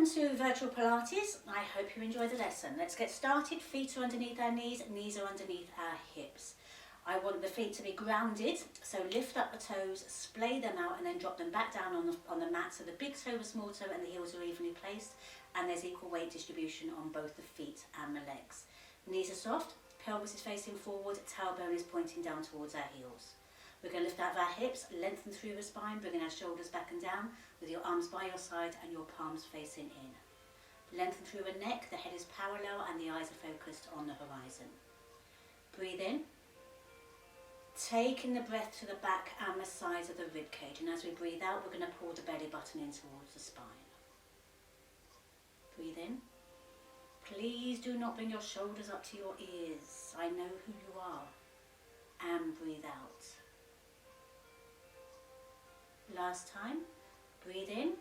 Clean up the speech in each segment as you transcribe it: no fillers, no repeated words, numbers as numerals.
Welcome to Virtual Pilates. I hope you enjoy the lesson. Let's get started. Feet are underneath our knees are underneath our hips. I want the feet to be grounded, so lift up the toes, splay them out and then drop them back down on the mat, so the big toe, the small toe and the heels are evenly placed and there's equal weight distribution on both the feet and the legs. Knees are soft, pelvis is facing forward, tailbone is pointing down towards our heels. We're going to lift out of our hips, lengthen through the spine, bringing our shoulders back and down with your arms by your side and your palms facing in. Lengthen through the neck, the head is parallel and the eyes are focused on the horizon. Breathe in, taking the breath to the back and the sides of the rib cage, and as we breathe out we're going to pull the belly button in towards the spine. Breathe in. Please do not bring your shoulders up to your ears. I know who you are. And breathe out. Last time, breathe in.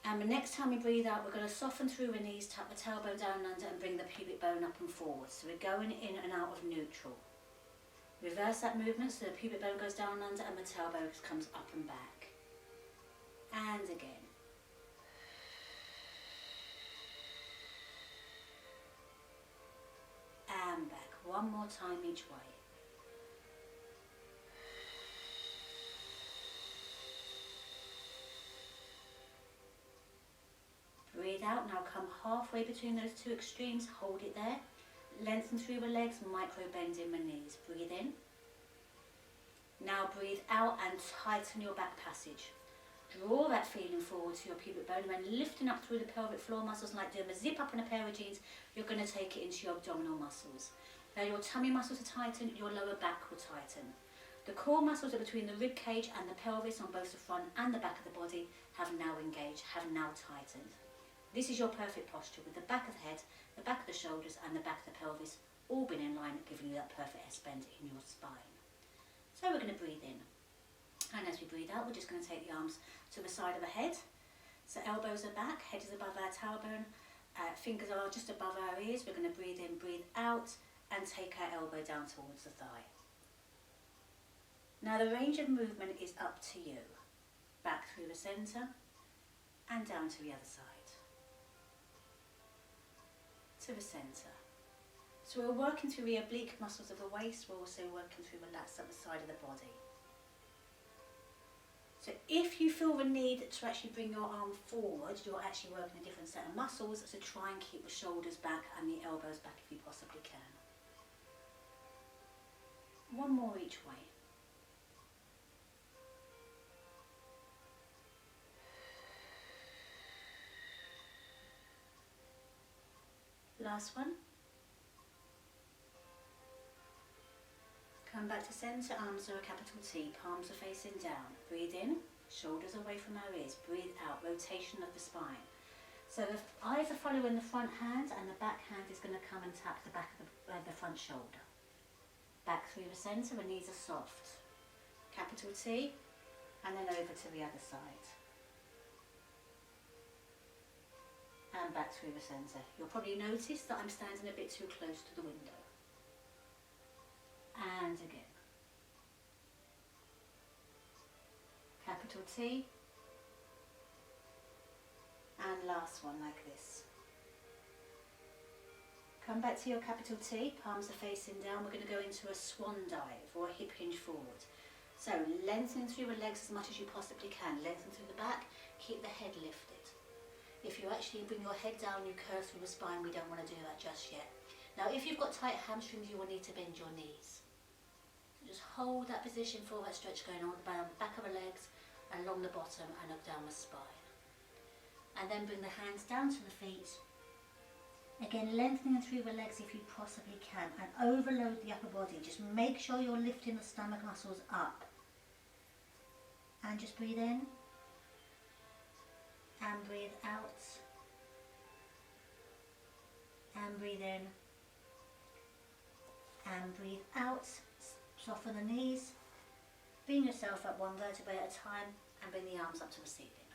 And the next time we breathe out, we're going to soften through the knees, tuck the tailbone down and under and bring the pubic bone up and forward. So we're going in and out of neutral. Reverse that movement so the pubic bone goes down and under and the tailbone comes up and back. And again. And back. One more time each way. Breathe out, now come halfway between those two extremes, hold it there. Lengthen through the legs, micro bend in the knees. Breathe in. Now breathe out and tighten your back passage. Draw that feeling forward to your pubic bone and then lifting up through the pelvic floor muscles like doing a zip up in a pair of jeans, you're going to take it into your abdominal muscles. Now your tummy muscles are tightened, your lower back will tighten. The core muscles are between the rib cage and the pelvis on both the front and the back of the body have now engaged, have now tightened. This is your perfect posture with the back of the head, the back of the shoulders and the back of the pelvis all been in line, giving you that perfect S bend in your spine. So we're going to breathe in. And as we breathe out, we're just going to take the arms to the side of the head. So elbows are back, head is above our tailbone, fingers are just above our ears. We're going to breathe in, breathe out and take our elbow down towards the thigh. Now the range of movement is up to you. Back through the centre and down to the other side. To the centre. So we're working through the oblique muscles of the waist, we're also working through the lats at the side of the body. So if you feel the need to actually bring your arm forward, you're actually working a different set of muscles, so try and keep the shoulders back and the elbows back if you possibly can. One more each way. Last one. Come back to centre, arms are a capital T, palms are facing down. Breathe in, shoulders away from our ears. Breathe out, rotation of the spine. So the eyes are following the front hand and the back hand is going to come and tap the back of the front shoulder. Back through the centre, the knees are soft. Capital T, and then over to the other side. And back through the centre. You'll probably notice that I'm standing a bit too close to the window. And again. Capital T. And last one like this. Come back to your capital T, palms are facing down. We're going to go into a swan dive or a hip hinge forward. So lengthen through the legs as much as you possibly can. Lengthen through the back, keep the head lifted. If you actually bring your head down, you curve through the spine, we don't want to do that just yet. Now if you've got tight hamstrings, you will need to bend your knees. So just hold that position for that stretch going on the back of the legs, along the bottom and up down the spine. And then bring the hands down to the feet. Again, lengthening through the legs if you possibly can and overload the upper body. Just make sure you're lifting the stomach muscles up. And just breathe in. And breathe out, and breathe in, and breathe out. Soften the knees, bring yourself up one vertebrae at a time and bring the arms up to the ceiling.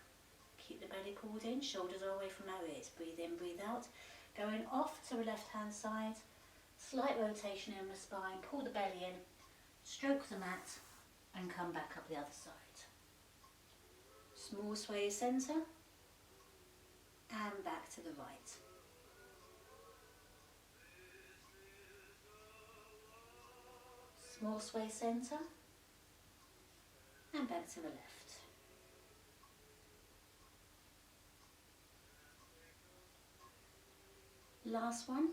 Keep the belly pulled in, shoulders are away from our ears. Breathe in, breathe out. Going off to the left hand side, slight rotation in the spine, pull the belly in, stroke the mat and come back up the other side. Small sway centre and back to the right. Small sway centre and back to the left. Last one.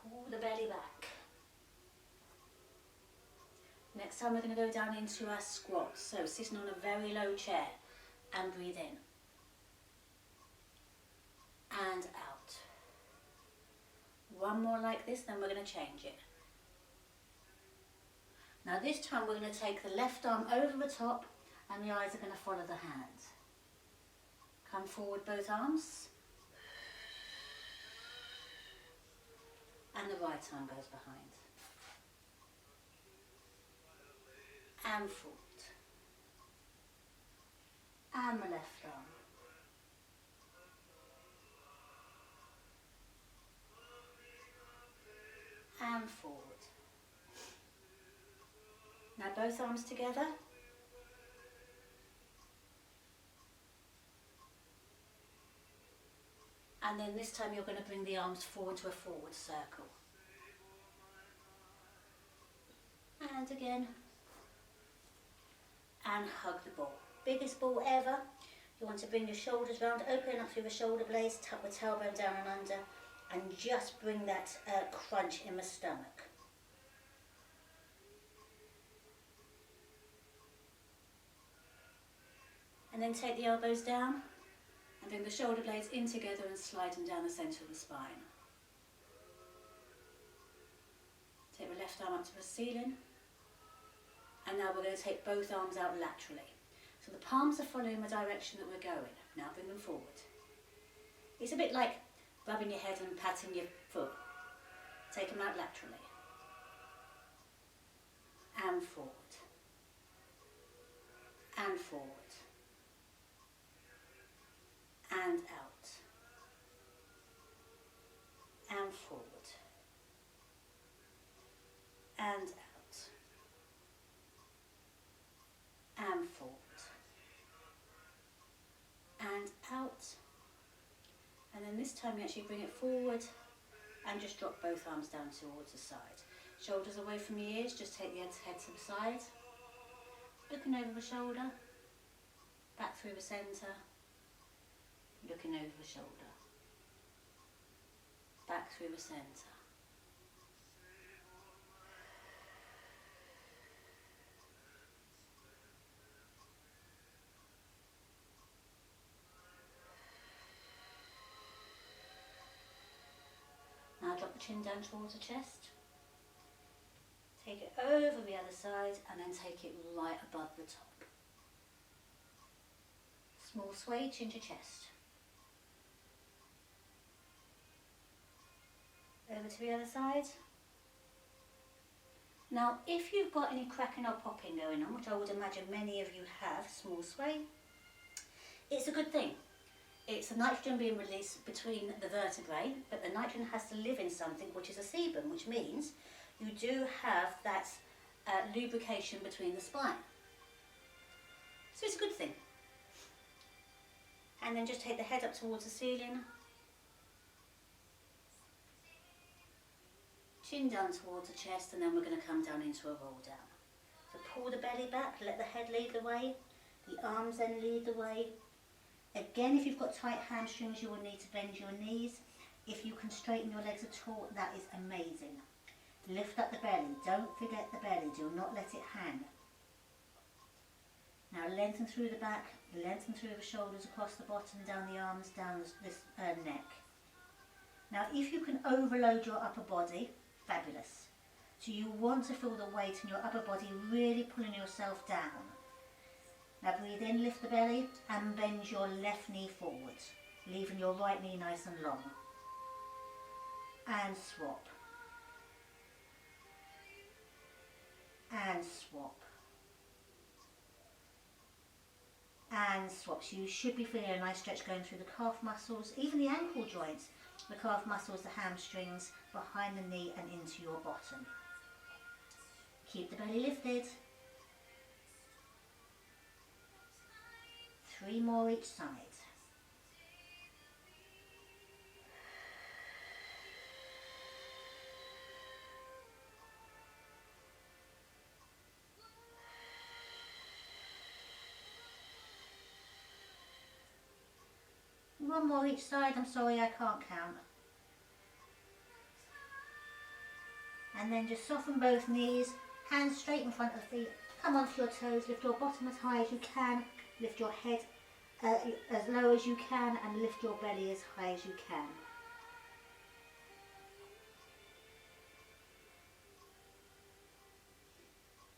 Pull the belly back. Next time we're going to go down into our squat. So sitting on a very low chair and breathe in. And out. One more like this, then we're going to change it. Now this time we're going to take the left arm over the top and the eyes are going to follow the hand. Come forward both arms. And the right arm goes behind. And forward. And the left arm. And forward. Now both arms together. And then this time you're going to bring the arms forward to a forward circle. And again. And hug the ball. Biggest ball ever. You want to bring your shoulders round, open up through the shoulder blades, tuck the tailbone down and under, and just bring that crunch in the stomach. And then take the elbows down and bring the shoulder blades in together and slide them down the centre of the spine. Take the left arm up to the ceiling. And now we're going to take both arms out laterally. So the palms are following the direction that we're going. Now bring them forward. It's a bit like rubbing your head and patting your foot. Take them out laterally. And forward. And forward. And out. And forward. And out. And forward. And out. And then this time you actually bring it forward and just drop both arms down towards the side. Shoulders away from the ears, just take the head to the side. Looking over the shoulder, back through the centre, looking over the shoulder, back through the centre. Now drop the chin down towards the chest. Take it over the other side and then take it right above the top. Small sway, chin to chest. Over to the other side. Now if you've got any cracking or popping going on, which I would imagine many of you have, small sway, it's a good thing. It's the nitrogen being released between the vertebrae, but the nitrogen has to live in something which is a sebum, which means you do have that lubrication between the spine. So it's a good thing. And then just take the head up towards the ceiling. Chin down towards the chest, and then we're going to come down into a roll down. So pull the belly back, let the head lead the way, the arms then lead the way. Again, if you've got tight hamstrings, you will need to bend your knees. If you can straighten your legs at all, that is amazing. Lift up the belly. Don't forget the belly. Do not let it hang. Now lengthen through the back, lengthen through the shoulders, across the bottom, down the arms, down this neck. Now if you can overload your upper body, fabulous. So you want to feel the weight in your upper body really pulling yourself down. Now breathe in, lift the belly and bend your left knee forward, leaving your right knee nice and long. And swap. And swap. And swap. So you should be feeling a nice stretch going through the calf muscles, even the ankle joints, the calf muscles, the hamstrings, behind the knee and into your bottom. Keep the belly lifted. 3 more each side. one more each side. I'm sorry, I can't count. And then just soften both knees, hands straight in front of feet. Come onto your toes, lift your bottom as high as you can, lift your head as low as you can, and lift your belly as high as you can.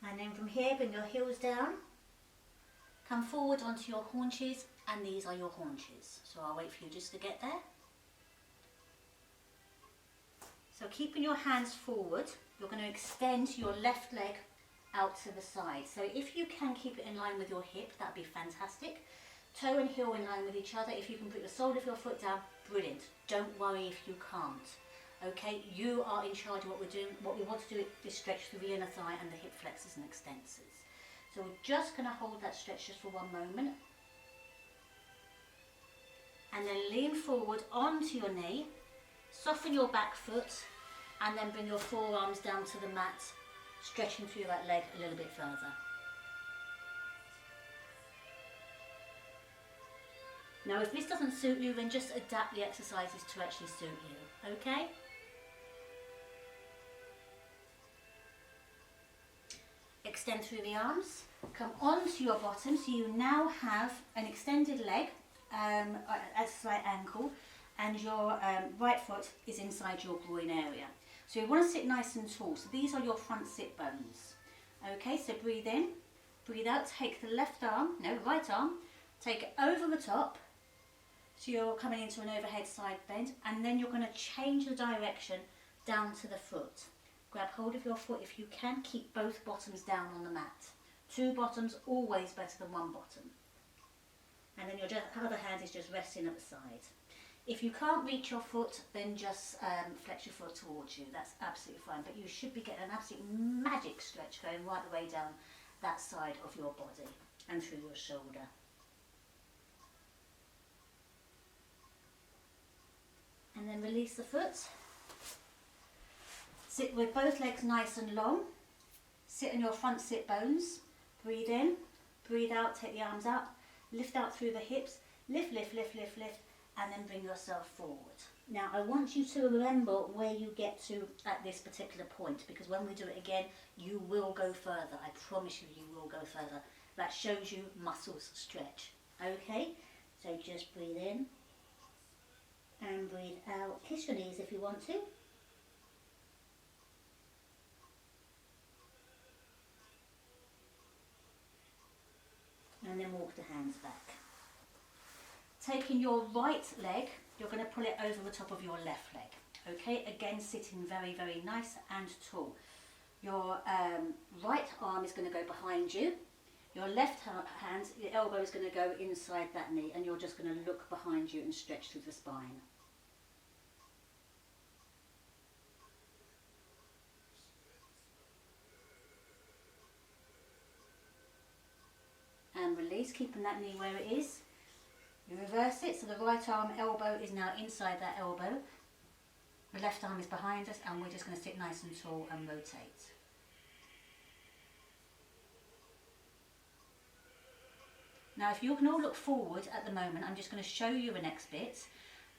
And then from here, bring your heels down, come forward onto your haunches, and these are your haunches. So I'll wait for you just to get there. So keeping your hands forward, you're going to extend your left leg out to the side. So if you can keep it in line with your hip, that'd be fantastic. Toe and heel in line with each other. If you can put the sole of your foot down, brilliant. Don't worry if you can't. Okay, you are in charge of what we're doing. What we want to do is stretch through the inner thigh and the hip flexors and extensors. So we're just going to hold that stretch just for one moment. And then lean forward onto your knee. Soften your back foot and then bring your forearms down to the mat, stretching through that leg a little bit further. Now if this doesn't suit you, then just adapt the exercises to actually suit you, okay? Extend through the arms, come onto your bottom, so you now have an extended leg at a slight angle, and your right foot is inside your groin area. So you want to sit nice and tall. So these are your front sit bones. Okay, so breathe in, breathe out, take the right arm, take it over the top. So you're coming into an overhead side bend, and then you're going to change the direction down to the foot. Grab hold of your foot. If you can, keep both bottoms down on the mat. Two bottoms, always better than one bottom. And then your other hand is just resting at the side. If you can't reach your foot, then just flex your foot towards you. That's absolutely fine. But you should be getting an absolute magic stretch going right the way down that side of your body and through your shoulder. And then release the foot. Sit with both legs nice and long. Sit on your front sit bones. Breathe in, breathe out, take the arms out. Lift out through the hips. Lift, lift, lift, lift, lift. And then bring yourself forward. Now I want you to remember where you get to at this particular point, because when we do it again, you will go further. I promise you, you will go further. That shows you muscles stretch. Okay, so just breathe in and breathe out. Kiss your knees if you want to. And then walk the hands back. Taking your right leg, you're going to pull it over the top of your left leg. Okay, again sitting very, very nice and tall. Your right arm is going to go behind you. Your left hand, your elbow is going to go inside that knee, and you're just going to look behind you and stretch through the spine. And release, keeping that knee where it is. You reverse it, so the right arm elbow is now inside that elbow. The left arm is behind us, and we're just going to sit nice and tall and rotate. Now if you can all look forward at the moment, I'm just going to show you the next bit,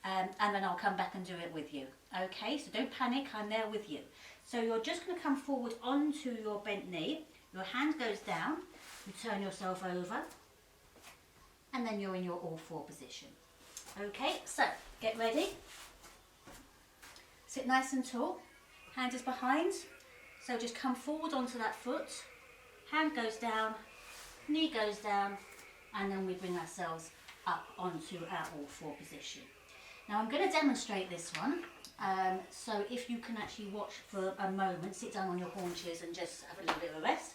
and then I'll come back and do it with you. Okay, so don't panic, I'm there with you. So you're just going to come forward onto your bent knee, your hand goes down, you turn yourself over, and then you're in your all four position. Okay, so get ready. Sit nice and tall, hand is behind, so just come forward onto that foot, hand goes down, knee goes down, and then we bring ourselves up onto our all four position. Now I'm going to demonstrate this one, so if you can actually watch for a moment, sit down on your haunches and just have a little bit of a rest.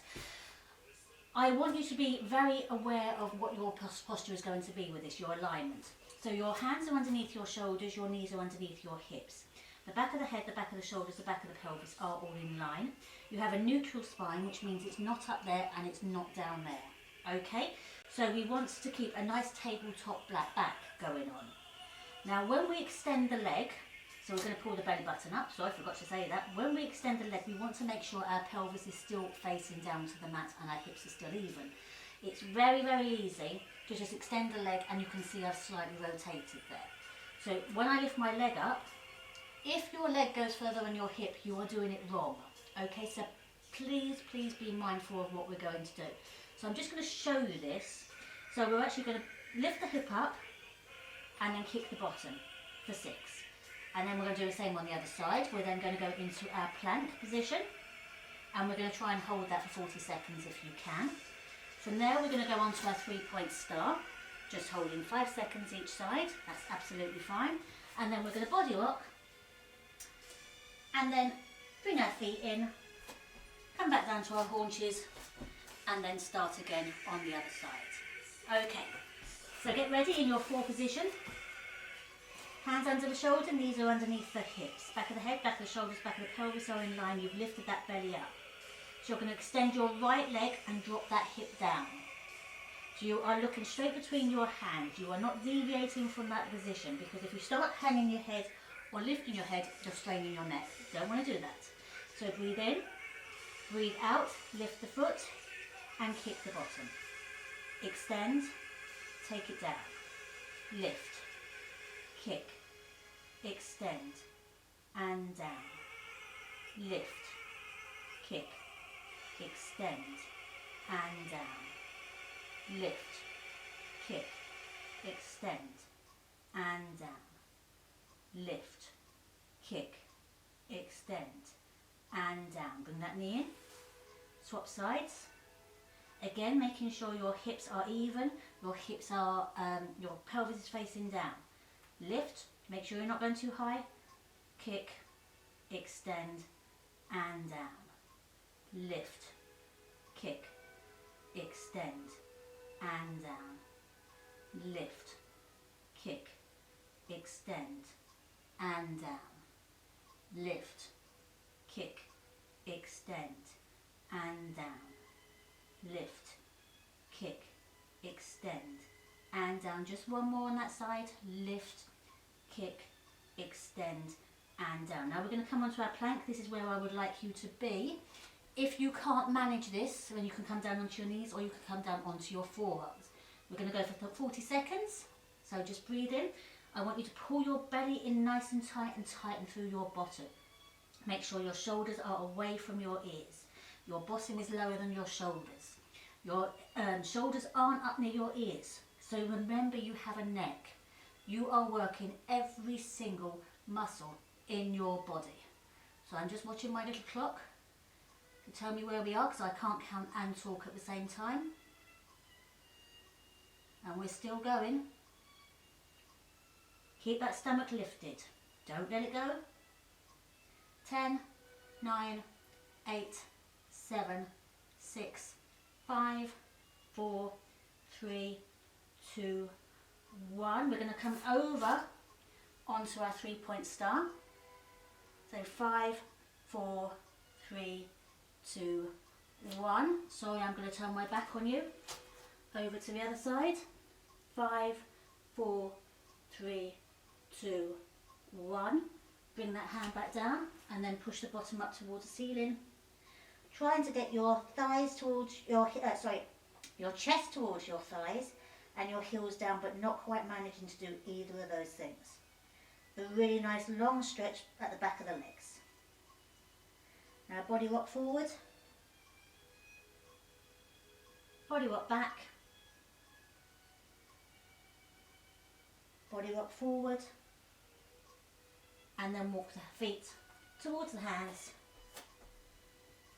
I want you to be very aware of what your posture is going to be with this, your alignment. So your hands are underneath your shoulders, your knees are underneath your hips. The back of the head, the back of the shoulders, the back of the pelvis are all in line. You have a neutral spine, which means it's not up there and it's not down there. Okay? So we want to keep a nice tabletop black back going on. Now when we extend the leg, so we're going to pull the belly button up, so I forgot to say that. When we extend the leg, we want to make sure our pelvis is still facing down to the mat and our hips are still even. It's very, very easy to just extend the leg, and you can see I've slightly rotated there. So when I lift my leg up, if your leg goes further than your hip, you are doing it wrong. Okay, so please be mindful of what we're going to do. So I'm just going to show you this. So we're actually going to lift the hip up and then kick the bottom for 6. And then we're going to do the same on the other side. We're then going to go into our plank position, and we're going to try and hold that for 40 seconds if you can. From there we're going to go on to our 3-point star, just holding 5 seconds each side. That's absolutely fine. And then we're going to body rock, and then bring our feet in, come back down to our haunches, and then start again on the other side. Okay, so get ready in your 4 position. Hands under the shoulder, knees are underneath the hips. Back of the head, back of the shoulders, back of the pelvis are in line. You've lifted that belly up. So you're going to extend your right leg and drop that hip down. So you are looking straight between your hands. You are not deviating from that position, because if you start hanging your head or lifting your head, you're straining your neck. Don't want to do that. So breathe in, breathe out, lift the foot and kick the bottom. Extend, take it down, lift, kick, extend and down, lift, kick, extend and down, lift, kick, extend and down, lift, kick, extend and down. Bring that knee in, swap sides. Again, making sure your hips are even, your hips are, your pelvis is facing down. Lift, make sure you're not going too high, kick, extend and down. Lift, kick, extend and down. Lift, kick, extend and down. Lift, kick, extend and down. Lift, kick, extend and down. Just one more on that side. Lift, kick, extend and down. Now we're going to come onto our plank. This is where I would like you to be. If you can't manage this, then you can come down onto your knees, or you can come down onto your forearms. We're going to go for 40 seconds. So just breathe in. I want you to pull your belly in nice and tighten through your bottom. Make sure your shoulders are away from your ears. Your bottom is lower than your shoulders. Your shoulders aren't up near your ears. So remember, you have a neck. You are working every single muscle in your body. So I'm just watching my little clock to tell me where we are, because I can't count and talk at the same time. And we're still going. Keep that stomach lifted. Don't let it go. 10, 9, 8, 7, 6, 5, 4, 3, 2, 1. We're going to come over onto our 3-point star. So 5, 4, 3, 2, 1. Sorry, I'm going to turn my back on you. Over to the other side. 5, 4, 3, 2, 1. Bring that hand back down and then push the bottom up towards the ceiling. Trying to get your thighs towards your your chest towards your thighs and your heels down, but not quite managing to do either of those things. A really nice long stretch at the back of the legs. Now body rock forward, body rock back, body rock forward, and then walk the feet towards the hands,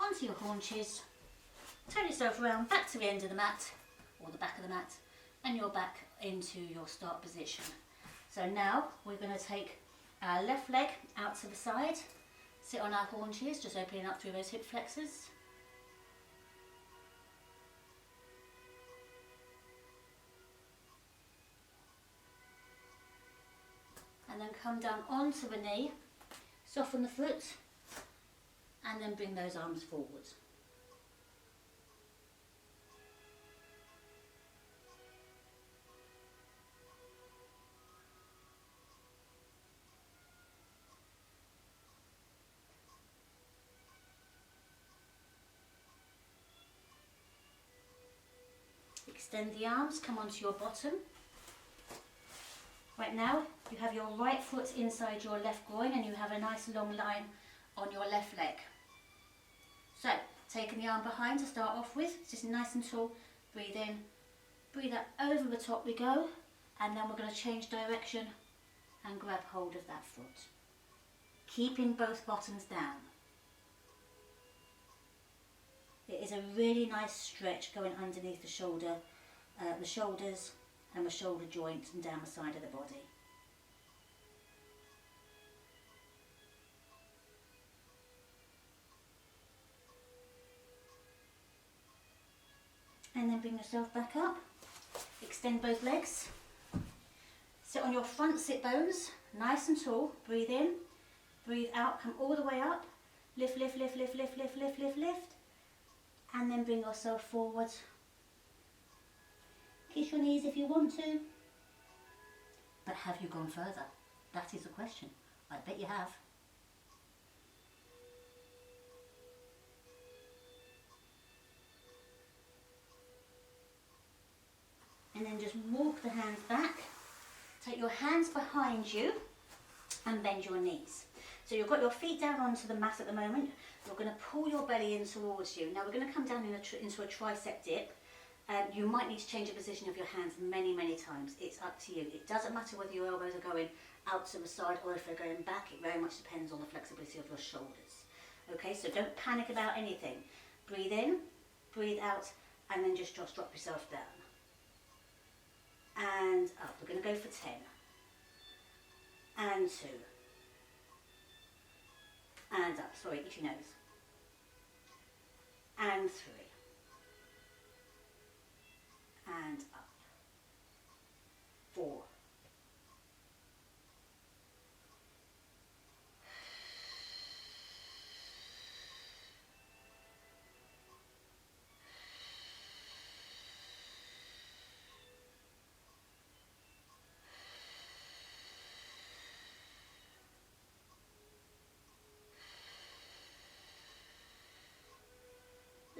onto your haunches, turn yourself around back to the end of the mat, or the back of the mat, and you're back into your start position. So now we're going to take our left leg out to the side, sit on our haunches, just opening up through those hip flexors. And then come down onto the knee, soften the foot, and then bring those arms forward. Extend the arms, come onto your bottom. Right now, you have your right foot inside your left groin and you have a nice long line on your left leg. So, taking the arm behind to start off with, just nice and tall, breathe in, breathe out, over the top we go, and then we're going to change direction and grab hold of that foot. Keeping both bottoms down. It is a really nice stretch going underneath the shoulder, the shoulders and the shoulder joint and down the side of the body. And then bring yourself back up. Extend both legs. Sit on your front sit bones, nice and tall. Breathe in, breathe out, come all the way up. Lift, lift, lift, lift, lift, lift, lift, lift, lift. And then bring yourself forward. Kiss your knees if you want to. But have you gone further? That is the question. I bet you have. And then just walk the hands back. Take your hands behind you and bend your knees. So you've got your feet down onto the mat at the moment. You're going to pull your belly in towards you. Now we're going to come down into a tricep dip. You might need to change the position of your hands many, many times. It's up to you. It doesn't matter whether your elbows are going out to the side or if they're going back. It very much depends on the flexibility of your shoulders. Okay, so don't panic about anything. Breathe in, breathe out, and then just drop yourself down. And up. We're going to go for 10. And 2. And up. Sorry, itchy nose. And 3. And up. 4.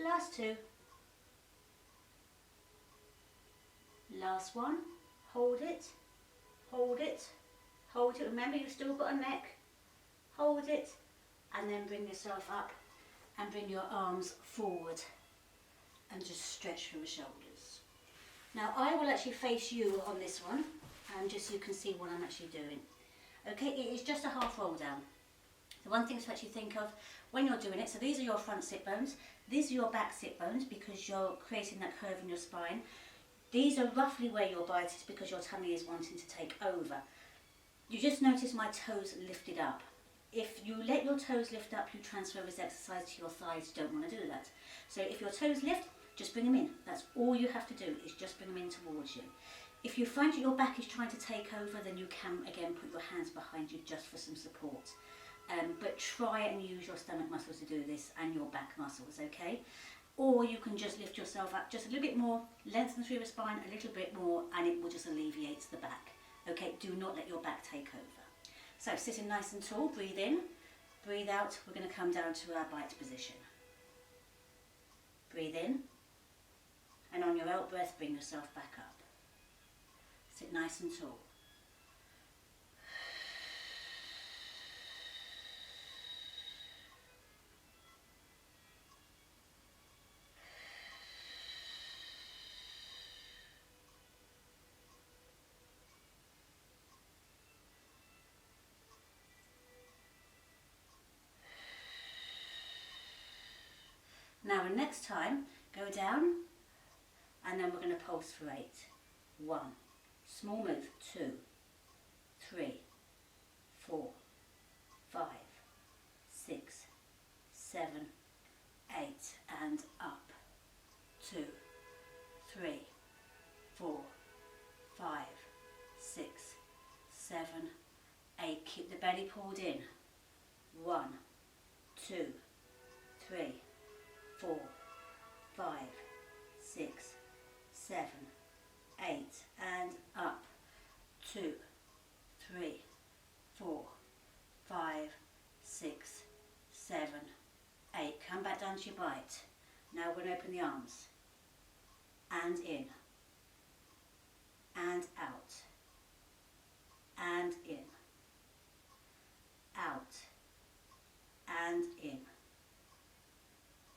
Last 2. Last 1. Hold it. Hold it. Hold it. Remember, you've still got a neck. Hold it. And then bring yourself up and bring your arms forward and just stretch through the shoulders. Now I will actually face you on this one, just so you can see what I'm actually doing. Okay, it is just a half roll down. The one thing to actually think of when you're doing it, so these are your front sit bones, these are your back sit bones because you're creating that curve in your spine. These are roughly where your bite is because your tummy is wanting to take over. You just notice my toes lifted up. If you let your toes lift up, you transfer this exercise to your thighs. You don't want to do that. So if your toes lift, just bring them in. That's all you have to do, is just bring them in towards you. If you find that your back is trying to take over, then you can again put your hands behind you just for some support. But try and use your stomach muscles to do this and your back muscles, okay? Or you can just lift yourself up just a little bit more, lengthen through the spine a little bit more, and it will just alleviate the back. Okay, do not let your back take over. So sitting nice and tall, breathe in, breathe out. We're going to come down to our bite position. Breathe in, and on your out breath, bring yourself back up. Sit nice and tall. Now the next time, go down, and then we're going to pulse for 8. 1, small move, 2, 3, 4, 5, 6, 7, 8, and up. 2, 3, 4, 5, 6, 7, 8. Keep the belly pulled in. 1, 2, 3, 4, 5, 6, 7, 8, and up. 2, 3, 4, 5, 6, 7, 8. Come back down to your bite. Now we're going to open the arms. And in. And out. and in, out and in,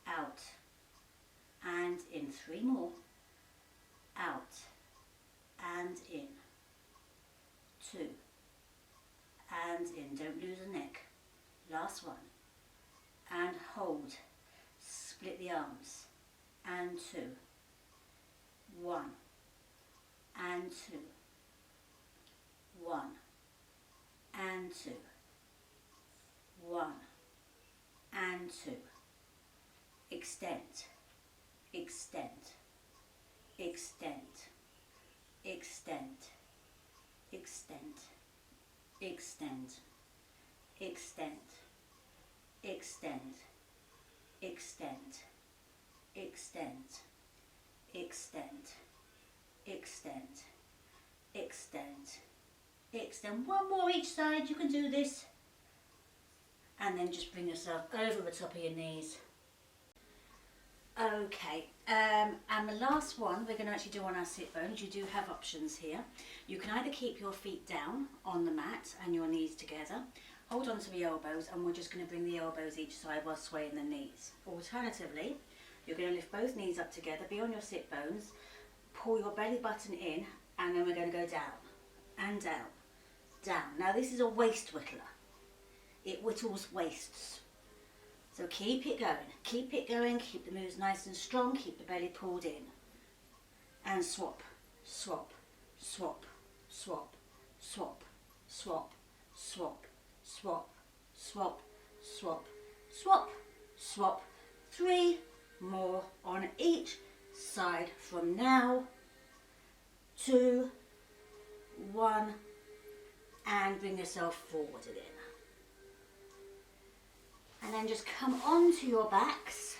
out and in. 3 more, out and in, 2 and in. Don't lose the neck. Last one, and hold. Split the arms, and 2, 1 and 2, 1 and 2, 1 and 2. Extend, extend, extend, extend, extend, extend, extend, extend, extend, extend, extend, extend, extend, extend. 1 more each side. You can do this. And then just bring yourself over the top of your knees. Okay, and the last one we're going to actually do on our sit bones. You do have options here. You can either keep your feet down on the mat and your knees together. Hold on to the elbows, and we're just going to bring the elbows each side while swaying the knees. Alternatively, you're going to lift both knees up together, be on your sit bones, pull your belly button in, and then we're going to go down and down, down. Now this is a waist whittler. It whittles waists. So keep it going, keep it going, keep the moves nice and strong, keep the belly pulled in. And swap, swap, swap, swap, swap, swap, swap, swap, swap, swap, swap, swap. 3 more on each side from now. 2, 1, and bring yourself forward again. And then just come onto your backs,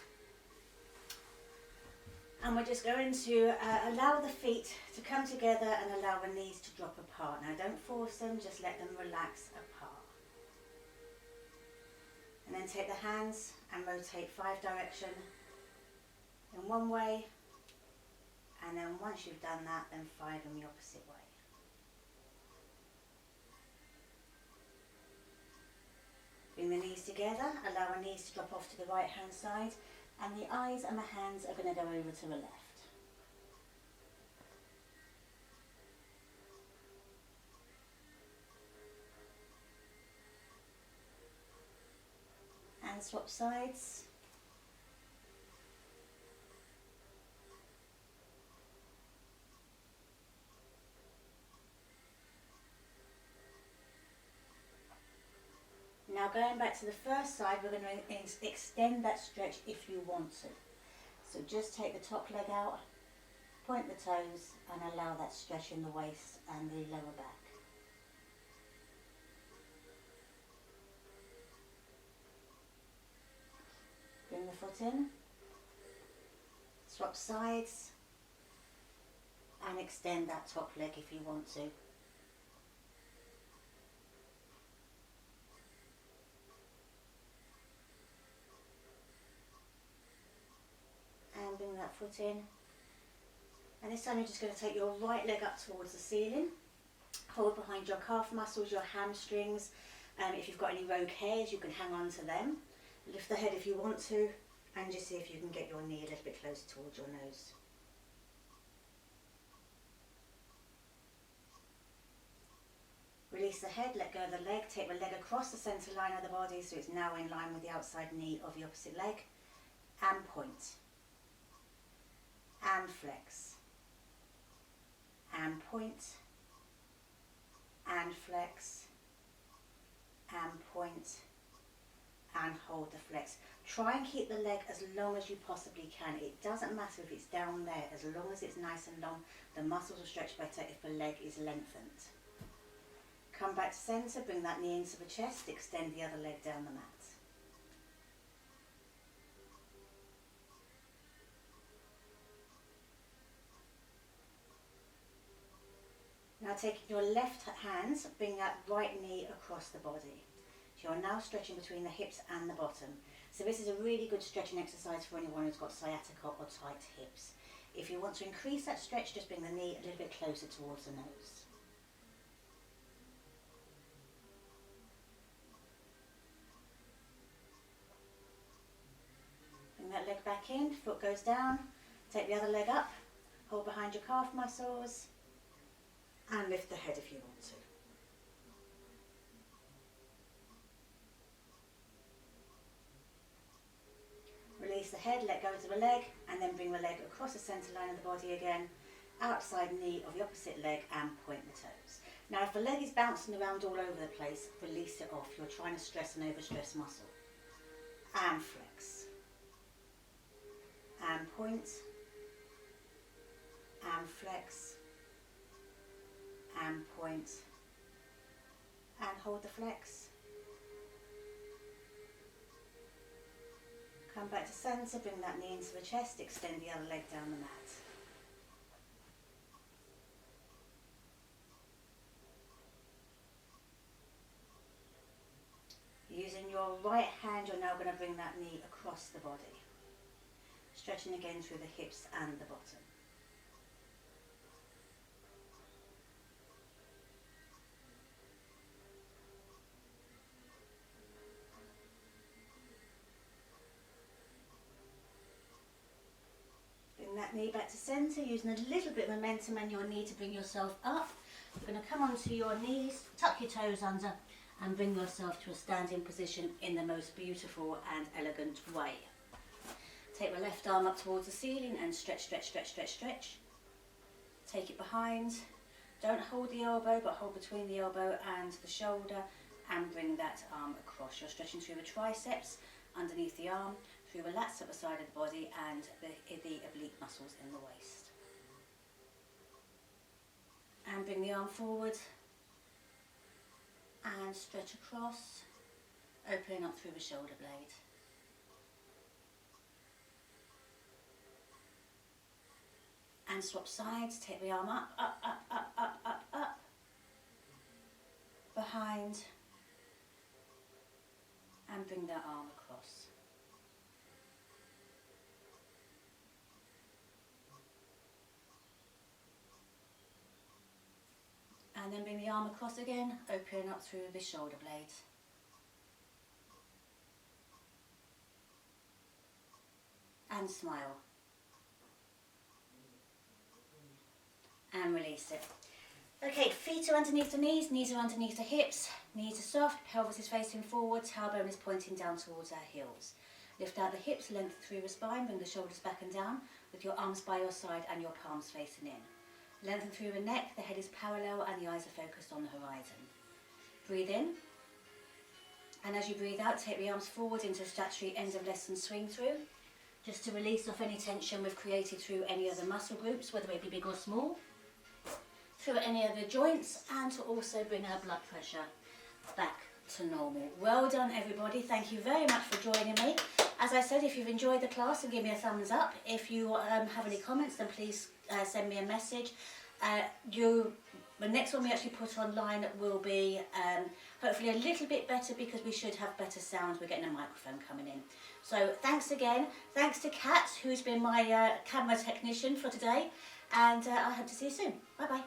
and we're just going to allow the feet to come together and allow the knees to drop apart. Now don't force them, just let them relax apart. And then take the hands and rotate 5 direction in one way, and then once you've done that, then 5 in the opposite way. Bring the knees together, allow the knees to drop off to the right hand side, and the eyes and the hands are going to go over to the left. And swap sides. Now going back to the first side, we're going to extend that stretch if you want to. So just take the top leg out, point the toes, and allow that stretch in the waist and the lower back. Bring the foot in, swap sides, and extend that top leg if you want to. And bring that foot in. And this time you're just going to take your right leg up towards the ceiling. Hold behind your calf muscles, your hamstrings. If you've got any rogue hairs, you can hang on to them. Lift the head if you want to, and just see if you can get your knee a little bit closer towards your nose. Release the head, let go of the leg, take the leg across the centre line of the body so it's now in line with the outside knee of the opposite leg, and point, and flex, and point, and flex, and point, and hold the flex. Try and keep the leg as long as you possibly can. It doesn't matter if it's down there, as long as it's nice and long, the muscles will stretch better if the leg is lengthened. Come back to centre, bring that knee into the chest, extend the other leg down the mat. Now taking your left hand, bring that right knee across the body. So you're now stretching between the hips and the bottom. So this is a really good stretching exercise for anyone who's got sciatica or tight hips. If you want to increase that stretch, just bring the knee a little bit closer towards the nose. back in, foot goes down, take the other leg up, hold behind your calf muscles, and lift the head if you want to. Release the head, let go of the leg, and then bring the leg across the centre line of the body again, outside knee of the opposite leg, and point the toes. Now if the leg is bouncing around all over the place, release it off. You're trying to stress an overstressed muscle. And flex. And point. And flex. And point. And hold the flex. Come back to centre, bring that knee into the chest, extend the other leg down the mat. Using your right hand, you're now going to bring that knee across the body. Stretching again through the hips and the bottom. Bring that knee back to centre, using a little bit of momentum and your knee to bring yourself up. You're going to come onto your knees, tuck your toes under, and bring yourself to a standing position in the most beautiful and elegant way. Take the left arm up towards the ceiling and stretch, stretch, stretch, stretch, stretch. Take it behind. Don't hold the elbow, but hold between the elbow and the shoulder, and bring that arm across. You're stretching through the triceps, underneath the arm, through the lats at the side of the body, and the oblique muscles in the waist. And bring the arm forward. And stretch across, opening up through the shoulder blade. And swap sides, take the arm up, up, up, up, up, up, up, behind, and bring that arm across. And then bring the arm across again, opening up through the shoulder blade. And smile. And release it. Okay, feet are underneath the knees are underneath the hips, knees are soft, pelvis is facing forward, tailbone is pointing down towards our heels. Lift out the hips, lengthen through the spine, bring the shoulders back and down with your arms by your side and your palms facing in. Lengthen through the neck, the head is parallel and the eyes are focused on the horizon. Breathe in, and as you breathe out, take the arms forward into a statutory end of lesson swing through, just to release off any tension we've created through any other muscle groups, whether it be big or small, through any other joints, and to also bring our blood pressure back to normal. Well done everybody, thank you very much for joining me. As I said, if you've enjoyed the class, then give me a thumbs up. If you have any comments, then please send me a message. The next one we actually put online will be hopefully a little bit better, because we should have better sound. We're getting a microphone coming in. So thanks again. Thanks to Kat, who's been my camera technician for today. And I hope to see you soon. Bye bye.